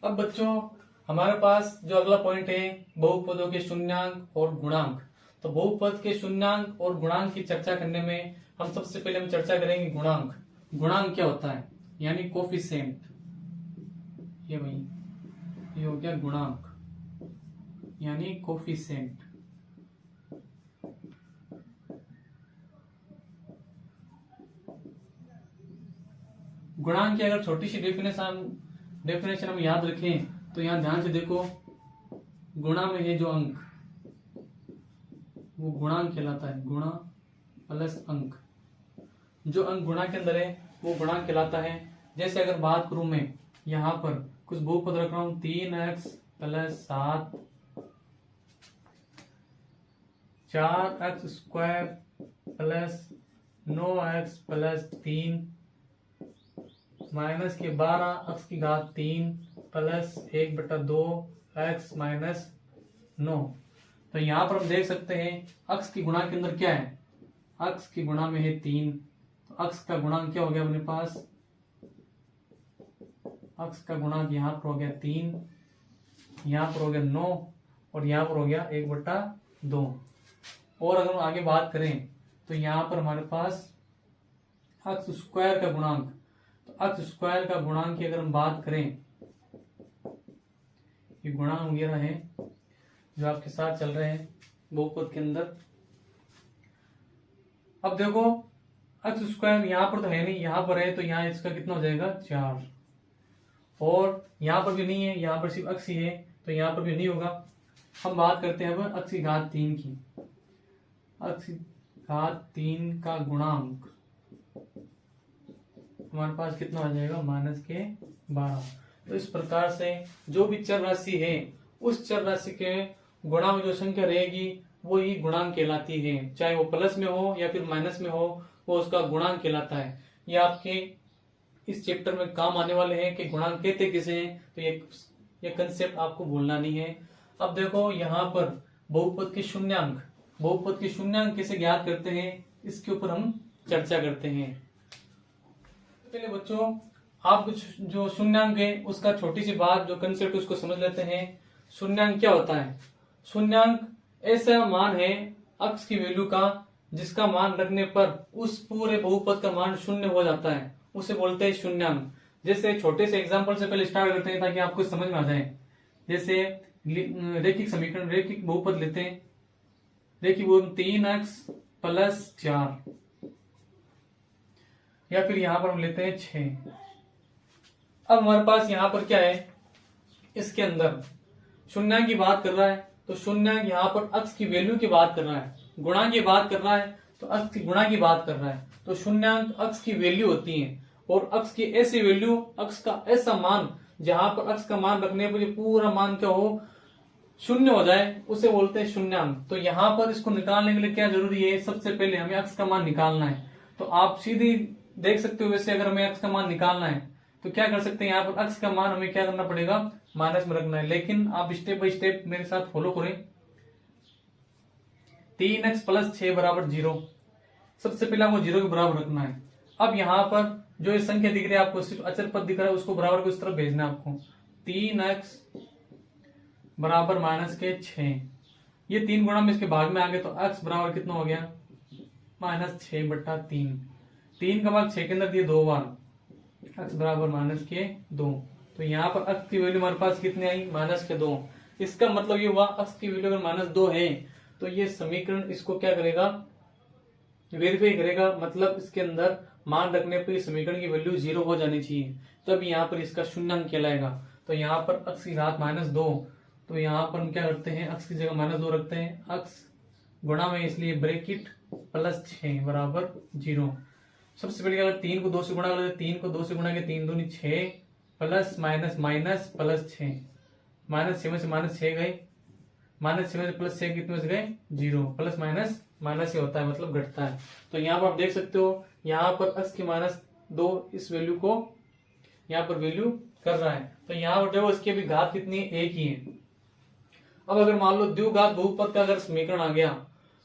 अब बच्चों हमारे पास जो अगला पॉइंट है बहुपदों के शून्यांक और गुणांक। तो बहुपद के शून्यांक और गुणांक की चर्चा करने में हम सबसे पहले हम चर्चा करेंगे गुणांक। गुणांक क्या होता है यानी कोफिशिएंट। ये भाई ये हो गया गुणांक यानी कोफिशिएंट। गुणांक की अगर छोटी सी डेफिनेशन हम याद रखें तो यहां ध्यान से देखो, गुणा में है जो अंक वो गुणांक कहलाता है। गुणा प्लस अंक, जो अंक गुणा के अंदर है वो गुणांक कहलाता है। जैसे अगर बात करूं मैं यहां पर कुछ बहुपद रख रहा हूं 3x plus 7, 4x square plus 9x plus 3 minus के 12 x की घात 3 प्लस 1/2 x माइनस 9। तो यहां पर हम देख सकते हैं x की गुणा के अंदर क्या है, x की गुणा में है 3, तो x का गुणांक क्या हो गया अपने पास, x का गुणांक यहां पर हो गया 3, यहां पर हो गया 9 और यहां पर हो गया 1/2। और अगर हम आगे बात करें तो यहां पर हमारे पास x स्क्वायर का गुणांक, तो x स्क्वायर का गुणांक की अगर हम बात करें, ये गुणांक वगैरह है जो आपके साथ चल रहे हैं बहुपद के अंदर। अब देखो x स्क्वायर यहां पर तो है नहीं, यहां पर है, तो यहां इसका कितना हो जाएगा 4, और यहां पर भी नहीं है, यहां पर सिर्फ x ही है तो यहां पर भी नहीं होगा। हम बात करते हैं अब x की घात 3 की। x की घात 3 का गुणांक हमारे पास कितना आ जाएगा -12। तो इस प्रकार से जो भी चर राशि है उस चर राशि के गुणा में जो संख्या रहेगी वो ही गुणांक कहलाती है, चाहे वो प्लस में हो या फिर माइनस में हो, वो उसका गुणांक कहलाता है। ये आपके इस चैप्टर में काम आने वाले हैं कि गुणांक कहते किसे हैं, तो ये कंसेप्ट आपको भूलना नहीं है। अब देखो यहाँ पर बहुपद के शून्यांक, बहुपद के शून्यांक कैसे ज्ञात करते हैं इसके ऊपर हम चर्चा करते हैं। पहले बच्चों आप जो शून्यांक है उसका छोटी सी बात जो कंसेप्ट उसको समझ लेते हैं। शून्यांक क्या होता है, शून्यांक ऐसा मान है x की वैल्यू का जिसका मान रखने पर उस पूरे बहुपद का मान शून्य हो जाता है, उसे बोलते हैं शून्यांक। जैसे छोटे से एग्जांपल से पहले स्टार्ट करते हैं ताकि आपको समझ में आ जाए। जैसे रैखिक समीकरण, रैखिक बहुपद लेते हैं, रैखिक बहुपद 3x प्लस 4, या फिर यहां पर हम लेते हैं 6। अब हमारे पास यहां पर क्या है, इसके अंदर शून्यांक की बात कर रहा है तो शून्यांक यहाँ पर x की वैल्यू की बात कर रहा है, गुणा की बात कर रहा है तो x की गुणा की बात कर रहा है। तो शून्यांक x की वैल्यू होती है और x की ऐसी वैल्यू, x का ऐसा मान जहां पर x का मान रखने पर पूरा मान क्या हो, शून्य हो जाए, उसे बोलते हैं शून्यांक। तो यहाँ पर इसको निकालने के लिए क्या जरूरी है, सबसे पहले हमें x का मान निकालना है। तो आप सीधी देख सकते हो, वैसे अगर हमें x का मान निकालना है तो क्या कर सकते हैं, यहाँ पर x का मान हमें क्या करना पड़ेगा, माइनस में रखना है। लेकिन आप स्टेप बाय स्टेप मेरे साथ फॉलो करें। 3x प्लस 6 बराबर 0, सबसे पहले आपको 0 के बराबर रखना है। अब यहाँ पर जो ये संख्या दिख रही है आपको, सिर्फ अचर पद दिख रहा है, उसको बराबर को इस तरफ भेजना है आपको। 3x बराबर -6, ये 3 गुणा में इसके भाग में आ गए तो x बराबर कितना हो गया, -6/3। 3 का भाग 6 के अंदर दिए 2 बार, x बराबर -2। तो यहाँ पर x की वैल्यू हमारे पास कितनी आई, -2। इसका मतलब ये हुआ x की वैल्यू अगर -2 है तो ये समीकरण इसको क्या करेगा, वेरीफाई करेगा, मतलब इसके अंदर मान रखने पर समीकरण की वैल्यू 0 हो जानी चाहिए, तब यहाँ पर इसका शून्यांक कहलाएगा। तो यहाँ पर x की घात -2, तो यहाँ पर हम क्या करते हैं, x की जगह -2 रखते हैं, x गुणा में इसलिए ब्रैकेट प्लस 6 बराबर 0। सबसे पहले अगर 3 को 2 से गुणा कर, 3 को 2 से गुणा के 3 दूनी 6 प्लस माइनस माइनस प्लस 6, -6 में से -6 गए, -6 में से +6 कितने से गए 0, प्लस माइनस माइनस ही होता है मतलब घटता है। तो यहाँ पर आप देख सकते हो, यहाँ पर x की -2 इस वैल्यू को यहाँ पर वैल्यू कर रहा है। तो यहाँ पर देखो इसकी भी घात कितनी है, 1 ही है। अब अगर मान लो द्विघात बहुपद का अगर समीकरण आ गया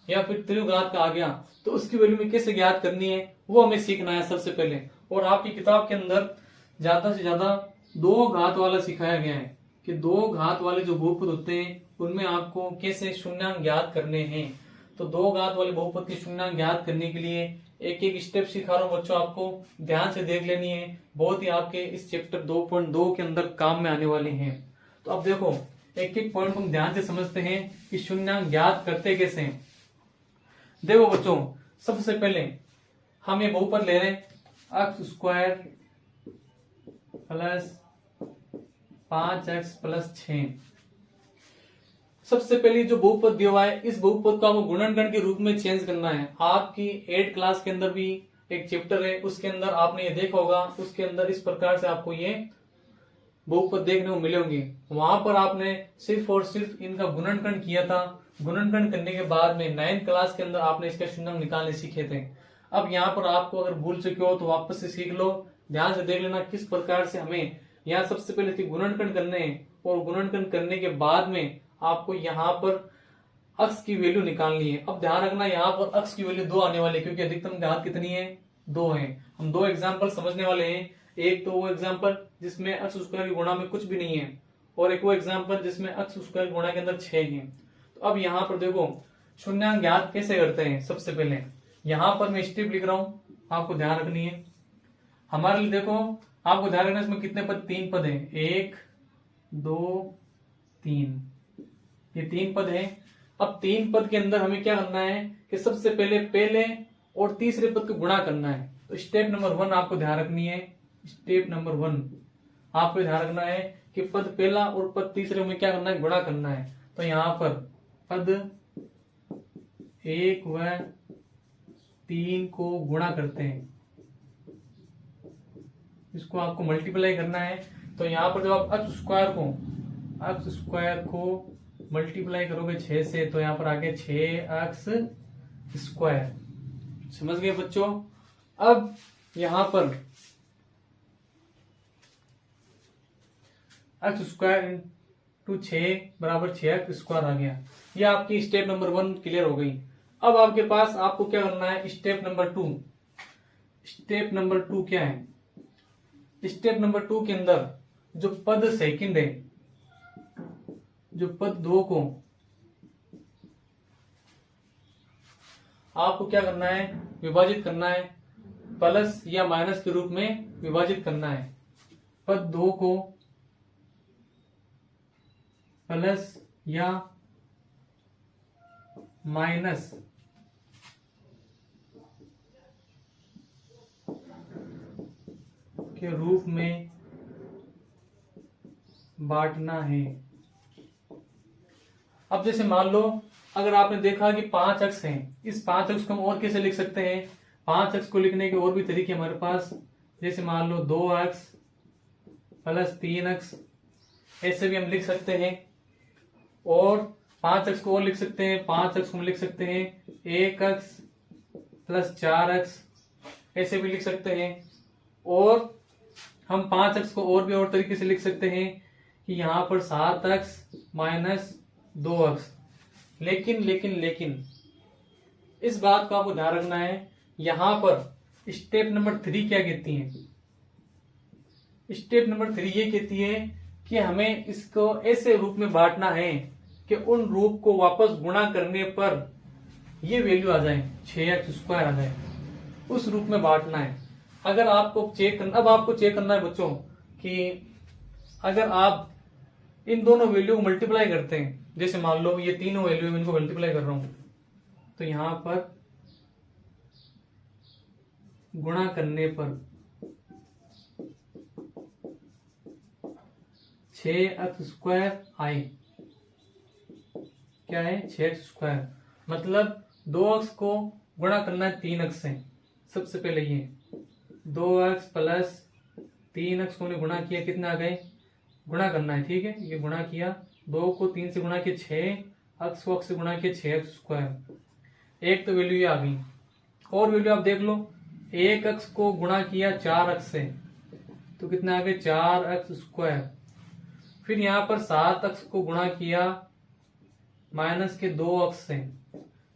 या फिर त्रिघात का आ गया तो उसकी वैल्यू में कैसे ज्ञात करनी है वो हमें सीखना है सबसे पहले। और आपकी किताब के अंदर ज्यादा से ज्यादा दो घात वाला सिखाया गया है कि दो घात वाले जो बहुपद होते हैं उनमें आपको कैसे शून्यांक ज्ञात करने हैं। तो दो घात वाले बहुपद के शून्यांक ज्ञात करने के लिए एक एक स्टेप सिखा रहा हूँ बच्चों, आपको ध्यान से देख लेनी है, बहुत ही आपके इस चैप्टर 2.2 के अंदर काम में आने वाले हैं। तो अब देखो एक एक पॉइंट हम ध्यान से समझते हैं कि शून्यांक ज्ञात करते कैसे हैं। देखो बच्चों, सबसे पहले हम ये बहुपद ले रहे हैं x square plus 5x plus 6। सबसे पहले जो बहुपद दिया हुआ है इस बहुपद को आपको गुणनखंड के रूप में चेंज करना है। आपकी 8 क्लास के अंदर भी एक चैप्टर है, उसके अंदर आपने ये देखा होगा, उसके अंदर इस प्रकार से आपको ये बहुपद देखने को मिले होंगे। वहां पर आपने सिर्फ और सिर्फ इनका गुणनखंड किया था। गुणनखंड करने के बाद में 9th क्लास के अंदर आपने इसका शून्यांक निकालने सीखे थे। अब यहाँ पर आपको अगर भूल चुके हो तो वापस से सीख लो, ध्यान से देख लेना किस प्रकार से हमें यहाँ सबसे पहले गुणनखंड करने हैं और गुणनखंड करने के बाद में आपको यहाँ पर अक्स की वैल्यू निकालनी है। अब ध्यान रखना यहाँ पर अक्स की वैल्यू 2 आने वाली है क्योंकि अधिकतम घात कितनी है, 2 है। हम 2 एग्जाम्पल समझने वाले हैं। एक तो वो एग्जाम्पल जिसमें अक्स स्क्वायर की गुणा में कुछ भी नहीं है और एक वो एग्जाम्पल जिसमें अक्स स्क्वायर गुणा के अंदर 6 है। तो अब यहाँ पर देखो शून्यांक ज्ञात कैसे करते हैं। सबसे पहले यहाँ पर मैं स्टेप लिख रहा हूँ, आपको ध्यान रखनी है। हमारे लिए देखो आपको ध्यान रखना इसमें कितने पद, 3 पद है, 1 2 3, ये 3 पद है। अब 3 पद के अंदर हमें क्या करना है कि सबसे पहले और तीसरे पद को गुणा करना है। तो स्टेप नंबर 1 आपको ध्यान रखनी है। स्टेप नंबर 1 आपको ध्यान रखना है कि पद पहला और पद तीसरे में क्या करना है, गुणा करना है। तो यहाँ पर पद 1 व 3 को गुणा करते हैं, इसको आपको मल्टीप्लाई करना है। तो यहाँ पर जब आप एक्स स्क्वायर को मल्टीप्लाई करोगे 6 से तो यहाँ पर आगे 6x स्क्वायर। समझ गए बच्चों। अब यहाँ पर x स्क्वायर इंटू 6 बराबर 6x स्क्वायर आ गया। ये आपकी स्टेप नंबर 1 क्लियर हो गई। अब आपके पास आपको क्या करना है, स्टेप नंबर 2। स्टेप नंबर 2 क्या है, स्टेप नंबर 2 के अंदर जो पद सेकंड है, जो पद 2 को आपको क्या करना है, विभाजित करना है, प्लस या माइनस के रूप में विभाजित करना है। पद 2 को प्लस या माइनस के रूप में बांटना है। अब जैसे मान लो अगर आपने देखा कि 5 अक्ष हैं, इस 5 अक्ष को हम और कैसे लिख सकते हैं। 5 अक्ष को लिखने के और भी तरीके हमारे पास, जैसे मान लो 2 अक्ष प्लस 3 अक्ष, ऐसे भी हम लिख सकते हैं। और 5 अक्ष को और लिख सकते हैं, 5 अक्ष को हम लिख सकते हैं 1 अक्ष प्लस 4 अक्ष, ऐसे भी लिख सकते हैं। और हम 5 अक्ष को और भी और तरीके से लिख सकते हैं कि यहाँ पर 7 अक्ष माइनस 2 अक्ष। लेकिन इस बात को आपको ध्यान रखना है, यहां पर स्टेप नंबर 3 क्या कहती है। स्टेप नंबर 3 ये कहती है कि हमें इसको ऐसे रूप में बांटना है कि उन रूप को वापस गुणा करने पर ये वैल्यू आ जाए, 6x स्क्वायर आ जाए, उस रूप में बांटना है। अगर आपको चेक करना, अब आपको चेक करना है बच्चों कि अगर आप इन दोनों वैल्यू को मल्टीप्लाई करते हैं, जैसे मान लो ये तीनों वैल्यू इनको मल्टीप्लाई कर रहा हूं, तो यहां पर गुणा करने पर 6x स्क्वायर आए। क्या है, 6x स्क्वायर, मतलब 2 अक्ष को गुणा करना है 3 अक्ष से। सबसे पहले ये 2x प्लस 3 अक्ष को गुणा किया, कितने आ गए, गुणा करना है, ठीक है। ये गुणा किया, 2 को 3 से गुणा किया 6, अक्ष को अक्ष से गुणा किया 6x स्क्वायर। एक तो वैल्यू ये आ गई। और वैल्यू आप देख लो, 1 अक्ष को गुणा किया 4 अक्ष से तो कितने आ गए, 4x स्क्वायर। फिर यहाँ पर 7 अक्ष को गुणा किया माइनस के 2 अक्ष से,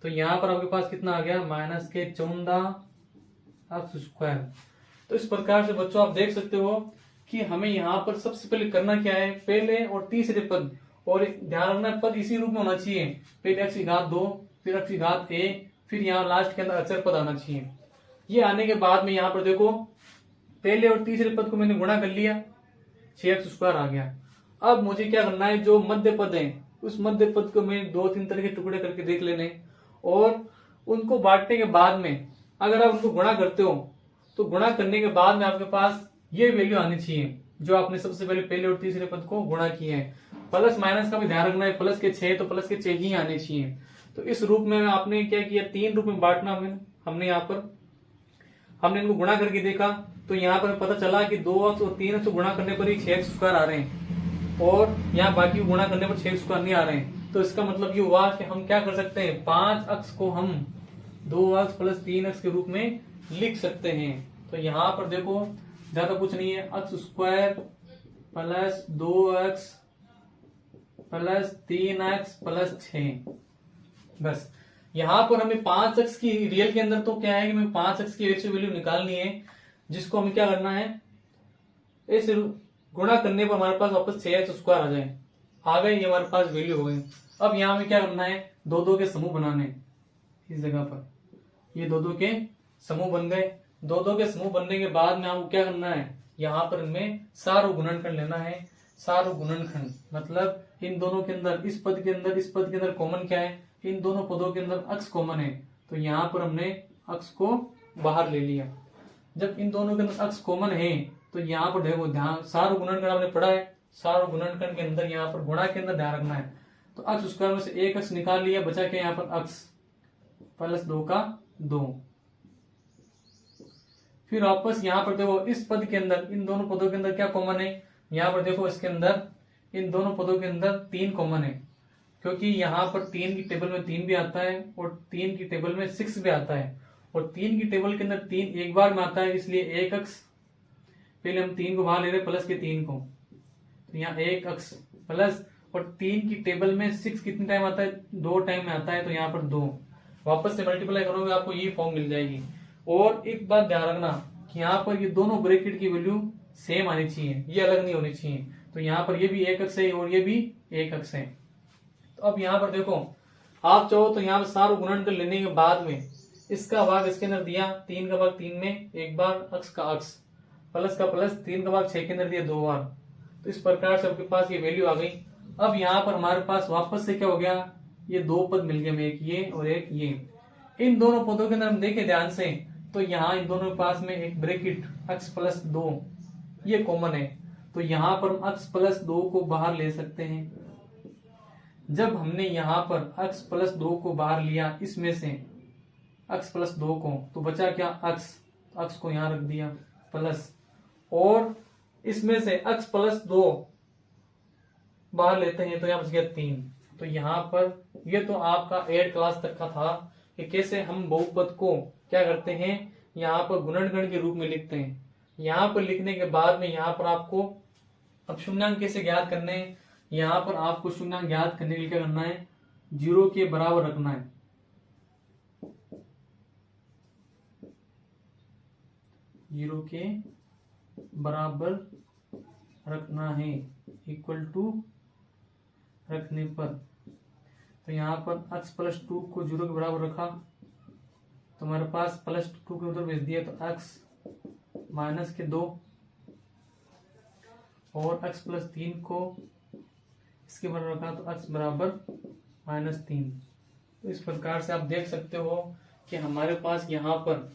तो यहाँ पर आपके पास कितना आ गया, माइनस के 14x स्क्वायर। तो इस प्रकार से बच्चों आप देख सकते हो कि हमें यहाँ पर सबसे पहले करना क्या है, पहले और तीसरे पद, और ध्यान रखना पद इसी रूप में होना चाहिए, पहले x की घात 2, फिर x की घात a, फिर यहाँ लास्ट के अंदर अचर पद आना चाहिए। ये आने के बाद में यहाँ पर देखो पहले और तीसरे पद को मैंने गुणा कर लिया, 6x² आ गया। अब मुझे क्या करना है, जो मध्य पद है उस मध्य पद को मैं 2-3 तरह के टुकड़े करके देख लेने, और उनको बांटने के बाद में अगर आप उनको गुणा करते हो तो गुणा करने के बाद में आपके पास ये वैल्यू आनी चाहिए जो आपने सबसे पहले और तीसरे पद को गुणा किए हैं। प्लस माइनस का भी ध्यान रखना है, प्लस के 6 तो प्लस के 6 ही आने चाहिए। तो इस रूप में आपने क्या किया, 3 रूप में बांटना हमने यहाँ पर हमने इनको गुणा करके देखा तो यहाँ पर पता चला कि 2x और 3x गुणा करने पर ही 6x² आ रहे हैं, और यहाँ बाकी गुणा करने पर 6x² नहीं आ रहे हैं। तो इसका मतलब ये हुआ कि हम क्या कर सकते हैं, 5x को हम 2x + 3x के रूप में लिख सकते हैं। तो यहाँ पर देखो ज्यादा कुछ नहीं है, x² + 2x + 3x + 6, बस। यहाँ पर हमें 5x की रियल के अंदर तो क्या है कि हमें 5x की वैल्यू निकालनी है, जिसको हमें क्या करना है, इस गुणा करने पर हमारे पास वापस 6x² आ जाए, आ गए, ये हमारे पास वैल्यू हो गई। अब यहाँ हमें क्या करना है, 2-2 के समूह बनाने, इस जगह पर ये 2-2 के समूह बन गए। 2-2 के समूह बनने के बाद में आपको क्या करना है, यहाँ पर इनमें सारो गुणनखंड लेना है। सारो गुणनखंड मतलब इन दोनों के अंदर, इस पद के अंदर कॉमन क्या है, इन दोनों पदों के अंदर x कॉमन है, तो यहाँ पर हमने x को बाहर ले लिया। जब इन दोनों के अंदर x कॉमन है तो यहाँ पर देखो ध्यान, सारो गुणनखंड आपने पढ़ा है, सारो गुणनखंड के अंदर यहाँ पर गुणा के अंदर ध्यान रखना है। तो x² में से एक x निकाल लिया, बचा क्या यहाँ पर x + 2 का 2। फिर वापस यहाँ पर देखो इस पद के अंदर, इन दोनों पदों के अंदर क्या कॉमन है, यहाँ पर देखो इसके अंदर इन दोनों पदों के अंदर 3 कॉमन है, क्योंकि यहाँ पर 3 की टेबल में 3 भी आता है और 3 की टेबल में 6 भी आता है, और 3 की टेबल के अंदर 3 एक बार में आता है, इसलिए 1x, पहले हम 3 को बाहर ले रहे प्लस के 3 को, तो यहाँ 1x प्लस, और 3 की टेबल में 6 कितने टाइम आता है, 2 टाइम में आता है, तो यहाँ पर 2, वापस से मल्टीप्लाई करोगे आपको ये फॉर्म मिल जाएगी। और एक बात ध्यान रखना कि यहाँ पर ये दोनों ब्रैकेट की वैल्यू सेम आनी चाहिए, ये अलग नहीं होनी चाहिए। तो यहाँ पर ये भी 1x है और ये भी 1x है। तो अब यहाँ पर देखो, आप चाहो तो यहाँ पर सारो गुणनखंड लेने के बाद में इसका भाग इसके अंदर दिया, 3 का भाग 3 में एक बार, x का x, प्लस का प्लस, 3 का भाग 6 के अंदर दिया 2 बार। तो इस प्रकार से आपके पास ये वैल्यू आ गई। अब यहाँ पर हमारे पास वापस से क्या हो गया, ये 2 पद मिल गए, एक ये और एक ये। इन दोनों पदों के अंदर हम देखें ध्यान से, तो यहाँ इन दोनों के पास में एक ब्रैकेट x + 2 ये कॉमन है, तो यहाँ पर हम x + 2 को बाहर ले सकते हैं। जब हमने यहाँ पर x + 2 को बाहर लिया, इसमें से x + 2 को, तो बचा क्या x को यहाँ रख दिया प्लस, और इसमें से x + 2 बाहर लेते हैं तो यहाँ बच गया 3। तो यहाँ पर ये तो आपका 8 क्लास तक का था कि कैसे हम बहुपद को क्या करते हैं, यहाँ पर गुणनखंड के रूप में लिखते हैं। यहाँ पर लिखने के बाद में यहाँ पर आपको अब शून्यांक कैसे ज्ञात करने हैं, यहाँ पर आपको शून्यांक ज्ञात करने के लिए क्या करना है, 0 के बराबर रखना है। 0 के बराबर रखना है, इक्वल टू रखने पर, तो यहाँ पर x + 2 को 0 के बराबर रखा तो हमारे पास +2 के उधर भेज दिया, तो x - 2 और x + 3 को इसके बराबर रखा तो x = -3। तो इस प्रकार से आप देख सकते हो कि हमारे पास यहाँ पर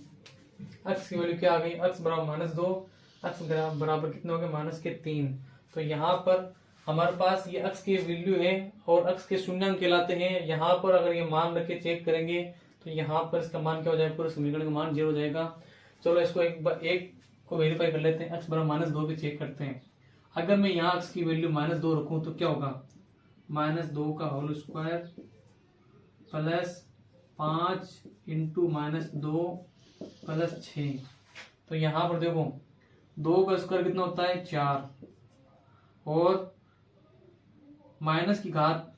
x की वैल्यू क्या आ गई, x = -2, x बराबर कितने हो गए, -3। तो यहाँ पर हमारे पास ये x की वैल्यू है और x के शून्यांक कहलाते हैं। यहाँ पर अगर ये मान रखे चेक करेंगे तो यहाँ पर इसका मान क्या हो जाएगा, पूरे समीकरण का मान 0 हो जाएगा। चलो इसको एक को वेरीफाई कर लेते हैं, x = -2 पे चेक करते हैं। अगर मैं यहाँ x की वैल्यू -2 रखूं तो क्या होगा, -2 का होल स्क्वायर प्लस 5 × -2 + 6। तो यहाँ पर देखो 2 का स्क्वायर कितना होता है, 4, और माइनस की घात,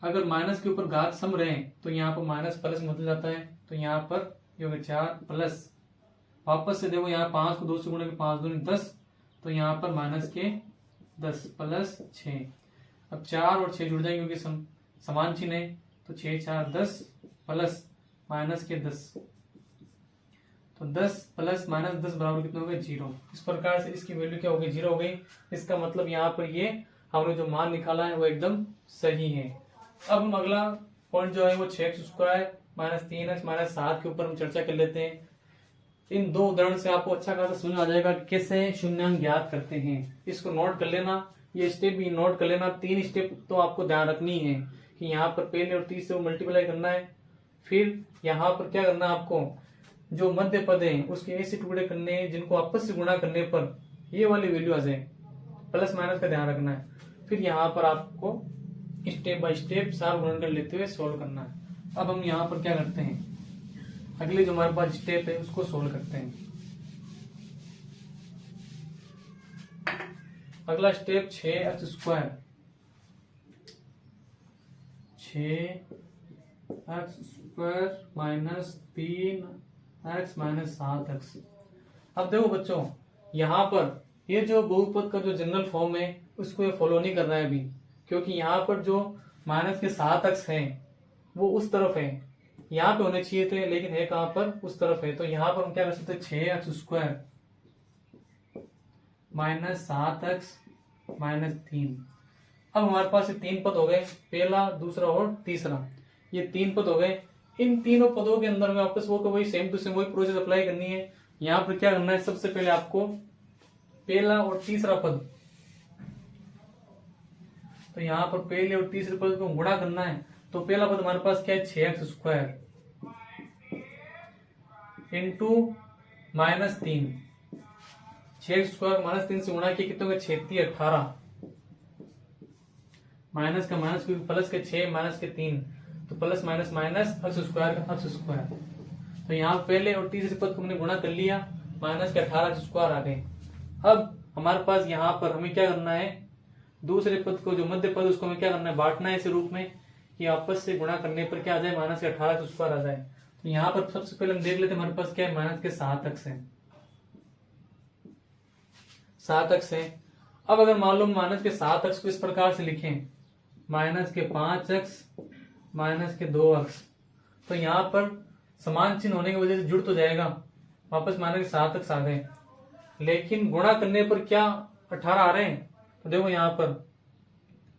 अगर माइनस के ऊपर घात सम रहे तो यहाँ पर माइनस प्लस बदल जाता है, तो यहाँ पर ये होगा 4 प्लस, वापस से देखो यहाँ 5 को 2 से गुणा के 5 दूनी 10, तो यहाँ पर माइनस के 10 प्लस 6। अब 4 और 6 जुड़ जाएंगे क्योंकि समान चिन्ह है, तो 6 4 10 प्लस माइनस के 10, तो 10 प्लस माइनस 10 बराबर कितने हो गए 0। इस प्रकार से इसकी वैल्यू क्या हो गई 0 हो गई। इसका मतलब यहाँ पर ये हमने जो मान निकाला है वो एकदम सही है। अब हम अगला पॉइंट जो है वो 6x² माइनस 3x माइनस 7 के ऊपर हम चर्चा कर लेते हैं। इन दो उदाहरण से आपको अच्छा खासा समझ आ जाएगा कि कैसे शून्यांक ज्ञात करते हैं। इसको नोट कर लेना, ये स्टेप भी नोट कर लेना। 3 स्टेप तो आपको ध्यान रखनी है कि यहाँ पर पहले और 30 से मल्टीप्लाई करना है, फिर यहाँ पर क्या करना है आपको, जो मध्य पद है उसके ऐसे टुकड़े करने हैं जिनको आपस से गुणा करने पर ये वाली वैल्यू आ जाए, प्लस माइनस का ध्यान रखना है। फिर यहाँ पर आपको स्टेप बाय स्टेप सार गुणन कर लेते हुए सोल्व करना है। अब हम यहाँ पर क्या करते हैं, अगले जो हमारे पास स्टेप है उसको सोल्व करते हैं। अगला step 6x² 6x² minus 3x minus 7x। अब देखो बच्चों, यहाँ पर ये जो बहुपद का जो जनरल फॉर्म है उसको ये फॉलो नहीं कर रहा है अभी, क्योंकि यहाँ पर जो माइनस के 7x है वो उस तरफ है, यहाँ पे होने चाहिए थे लेकिन है कहां पर, उस तरफ है। तो यहाँ पर हम क्या कर सकते हैं 6x² माइनस 7x माइनस 3। अब हमारे पास ये 3 पद हो गए, पहला दूसरा और तीसरा, ये 3 पद हो गए। इन तीनों पदों के अंदर में वापस वो वही सेम टू सेम वही प्रोसेस अप्लाई करनी है। यहाँ पर क्या करना है, सबसे पहले आपको पहला और तीसरा पद, तो यहाँ पर पहले और तीसरे पद को गुणा करना है। तो पहला पद हमारे पास क्या है 6x² into minus 3। 6x² minus 3 से गुणा किया कितने हो गए 6 18, माइनस का माइनस क्योंकि प्लस के 6 माइनस के 3, तो प्लस माइनस माइनस x² का x²। तो यहाँ पहले और तीसरे पद को हमने गुणा कर लिया, माइनस के 18 x² आ गए। अब हमारे पास यहाँ पर हमें क्या करना है, दूसरे पद को जो मध्य पद उसको हमें क्या करना है, बांटना है इस रूप में कि आपस से गुणा करने पर क्या आ जाए, माइनस के 18 x² आ जाए। तो यहाँ पर सबसे पहले हम देख लेते हैं हमारे पास क्या है, माइनस के 7x है, 7x है। अब अगर मान लो माइनस के 7x को इस प्रकार से लिखें, माइनस के 5x माइनस के 2x, तो यहाँ पर समान चिन्ह होने की वजह से जुड़ तो जाएगा, वापस माइनस के 7x आ गए। लेकिन गुणा करने पर क्या 18 आ रहे हैं, तो देखो यहाँ पर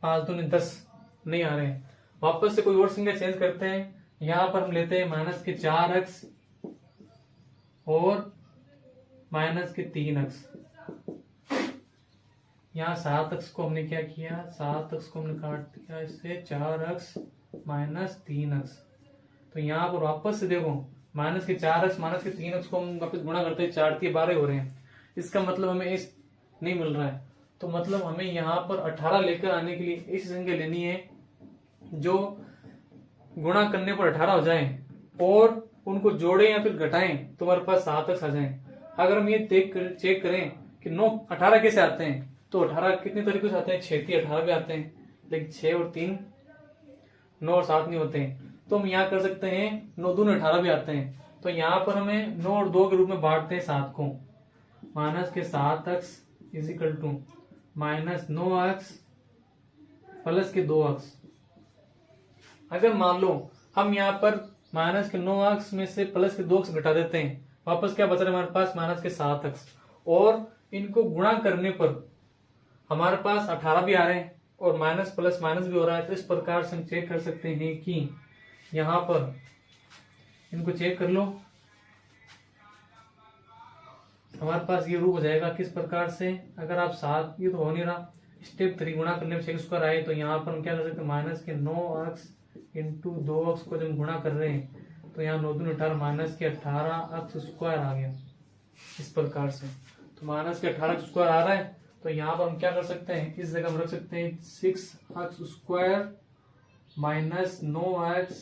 5 दूनी 10 नहीं आ रहे हैं। वापस से कोई और संख्या चेंज करते हैं, यहाँ पर हम लेते हैं माइनस के 4x और माइनस के 3x। यहाँ 7x को हमने क्या किया, 7x को हमने काट दिया इससे 4x माइनस 3x। तो यहाँ पर वापस से देखो माइनस के 4x माइनस के 3x को हम वापस गुणा करते हैं, 4 के 12 हो रहे हैं। इसका मतलब हमें इस नहीं मिल रहा है, तो मतलब हमें यहाँ पर 18 लेकर आने के लिए ऐसी संख्या लेनी है जो गुणा करने पर 18 हो जाए और उनको जोड़े या फिर घटाएं तो हमारे पास 7x आ जाए। अगर हम ये चेक करें कि 9 18 कैसे आते हैं, तो 18 कितने तरीके से आते हैं, 6 3 18 भी आते हैं, लेकिन 6 और 3 9 और 7 नहीं होते हैं। तो हम यहाँ कर सकते हैं 9 दूनी 18 भी आते हैं। तो यहाँ पर हमें 9 और 2 के रूप में बांटते हैं 7 को, minus k 7x is equal to minus 9x plus k 2x। अगर मान लो हम यहाँ पर माइनस के 9x में से प्लस के 2x घटा देते हैं, वापस क्या बच रहा है हमारे पास माइनस के 7x, और इनको गुणा करने पर हमारे पास 18 भी आ रहे हैं और माइनस प्लस माइनस भी हो रहा है। तो इस प्रकार से हम चेक कर सकते हैं कि यहाँ पर इनको चेक कर लो, हमारे पास ये रूप हो जाएगा किस प्रकार से, अगर आप 7, ये तो हो नहीं रहा, स्टेप 3 गुणा करने में 6² आए, तो यहाँ पर हम क्या कर सकते हैं, माइनस के 9x इंटू 2x को जब हम गुणा कर रहे हैं तो यहाँ 9 दूनी 18 माइनस के 18x² आ गया इस प्रकार से। तो माइनस के 18x² आ रहा है, तो यहाँ पर हम क्या कर सकते हैं, इस जगह हम रख सकते हैं 6x² minus 9x,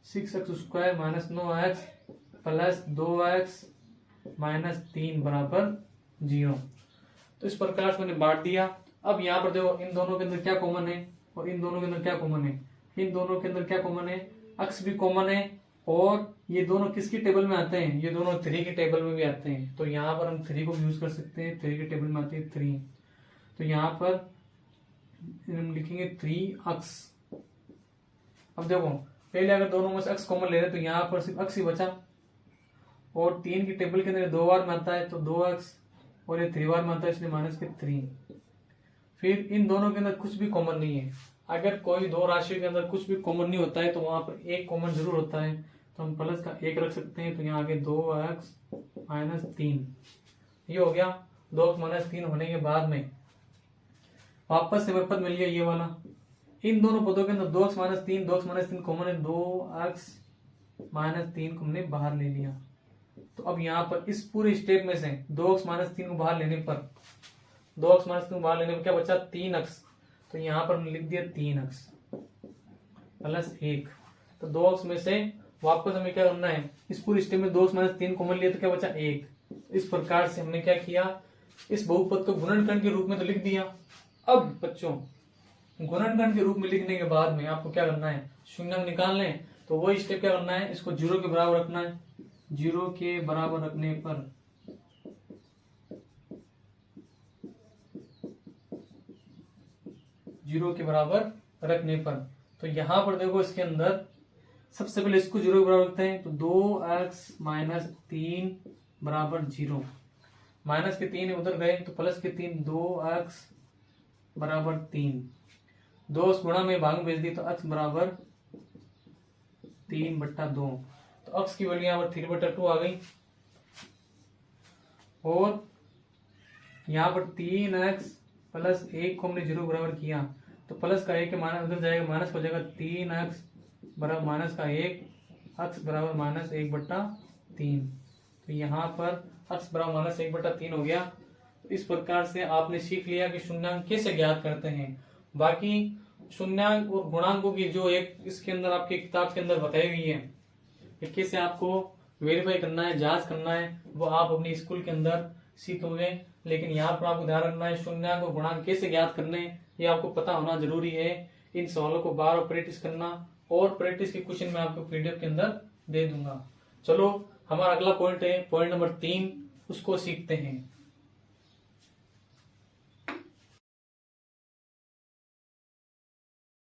6x² minus 9x plus 2x minus 3 बराबर 0। तो इस प्रकार से मैंने बांट दिया। अब यहाँ पर देखो इन दोनों के अंदर क्या कॉमन है और इन दोनों के अंदर क्या कॉमन है, इन दोनों के अंदर क्या कॉमन है, x भी कॉमन है और ये दोनों किसकी टेबल में आते हैं, ये दोनों 3 की टेबल में भी आते हैं। तो यहाँ पर हम 3 को यूज कर सकते हैं, 3 की टेबल में आती है 3। तो यहाँ पर हम लिखेंगे 3x। अब देखो पहले अगर दोनों में से x कॉमन ले रहे तो यहाँ पर सिर्फ x ही बचा, और 3 की टेबल के अंदर 2 बार में आता है तो 2x, और ये 3 बार में आता है इसलिए -3। फिर इन दोनों के अंदर कुछ भी कॉमन नहीं है। अगर कोई दो राशियों के अंदर कुछ भी कॉमन नहीं होता है तो वहां पर एक कॉमन जरूर होता है, तो हम प्लस का 1 रख सकते हैं। तो यहाँ आगे 2x -3, ये हो गया। 2x -3 होने के बाद में वापस से वह पद मिल गया ये वाला। इन दोनों पदों के अंदर 2x -3 कॉमन है, 2x -3 को हमने बाहर ले लिया। तो अब यहाँ पर इस पूरे स्टेप में से 2x -3 को बाहर लेने पर, 2x -3 को बाहर लेने पर क्या बचा, 3x। तो यहाँ पर हमने लिख दिया 3x + 1। तो 2x में से वापस हमें क्या करना है, इस पूरे स्टेप में 2x -3 कॉमन लिया तो क्या बचा, 1। इस प्रकार से हमने क्या किया, इस बहुपद को गुणनखंड के रूप में तो लिख दिया। अब बच्चों गुणनखंड के रूप में लिखने के बाद में आपको क्या करना है, शून्यांक निकालना है। तो वही स्टेप क्या करना है, इसको 0 के बराबर रखना है। 0 के बराबर रखने पर तो यहां पर देखो इसके अंदर सबसे पहले इसको 0 के बराबर रखते हैं। तो 2x -3 = 0। माइनस के 3 उधर गए तो प्लस के 3, 2x = 3। 2 गुणा में भाग में भेज दी तो x = 3/2। तो x की वैल्यू यहाँ पर 3/2 आ गई। और यहाँ पर 3x + 1 को हमने 0 के बराबर किया तो प्लस का 1 के माइनस उधर जाएगा, माइनस हो जाएगा। 3x बराबर माइनस का 1, x बराबर -1/3। तो यहाँ पर x बराबर -1/3 हो गया। तो इस प्रकार से आपने सीख लिया कि शून्यांक कैसे ज्ञात करते हैं। बाकी शून्यांक और गुणांकों की जो एक इसके अंदर आपकी किताब के अंदर बताई हुई है कि कैसे आपको वेरीफाई करना है, जांच करना है, वो आप अपनी स्कूल के अंदर सीखोगे। लेकिन यहाँ पर आपको ध्यान रखना है शून्यांक और गुणांक कैसे ज्ञात करने हैं ये आपको पता होना जरूरी है। इन सवालों को बार बार प्रैक्टिस करना, और प्रैक्टिस के क्वेश्चन मैं आपको पीडीएफ के अंदर दे दूंगा। चलो हमारा अगला पॉइंट है पॉइंट नंबर 3, उसको सीखते हैं।